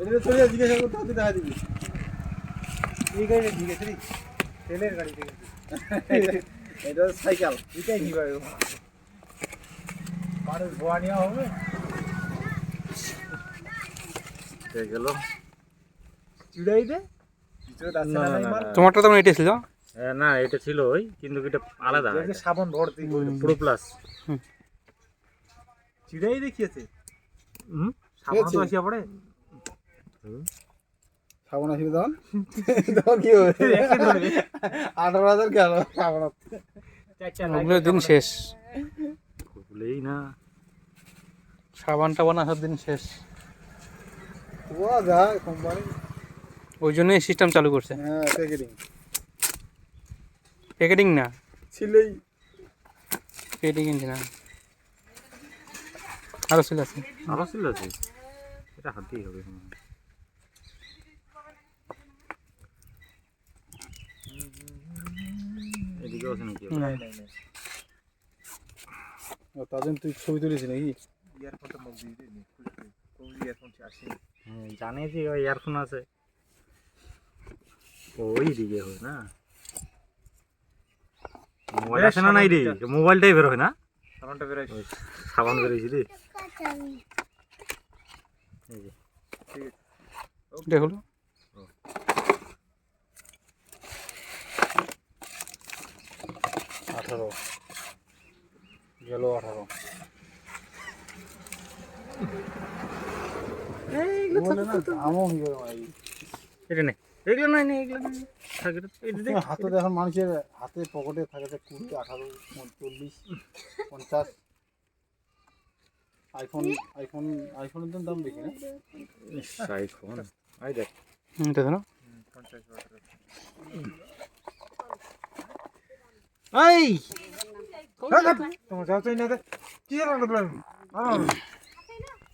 এটা চলে জিজ্ঞাসা করতে হতে দেখা দিবি এই গাড়ি জিজ্ঞাসা রে তেলের গাড়ি থেকে এটা সাইকেল এটাই কি ভাই মানুষ ভুয়া নেওয়া হবে গেল চিড়াই দে তোমারটা তো এটা ছিল না এটা ছিল ওই কিন্তু এটা আলাদা সাবান ভর্তি প্রো প্লাস চিড়াই দেখিয়েছে সাবান তো আসিয়া পড়ে সাবান আসিবে তখন তখন কি হবে 18,000 গেল সাবান ওগুলো দিন শেষ ভুলেই না সাবান টাবান আসার দিন শেষ ও যা কোম্পানি ওই জন্যই সিস্টেম চালু করছে হ্যাঁ প্যাকেটিং না ছিলেই প্যাকেটিং না আরো ছিল আছে এটা হাতেই হবে এদিকে আছে নাকি তাদের তুই ছবি তুলেছিস নাকি ইয়ারফোনটা মুখ দিয়ে দিবি কোন ইয়ারফোন আসে জানে যে ওই ইয়ারফোন আছে ওই দিকে হয় না মোবাইল আছে না নাই রে মোবাইলটাই বের হয় না সাবানটা বের হয় সাবান বেরিয়েছি রে দেখো 18 গেল 18 হাতে এখন মানুষের হাতে পকেটে থাকে 20, 18, 40, 50 আইফোনের দাম বেশি না আইফোন আই দেখ দেখো না 50 এই তোমার যাও চাই না কি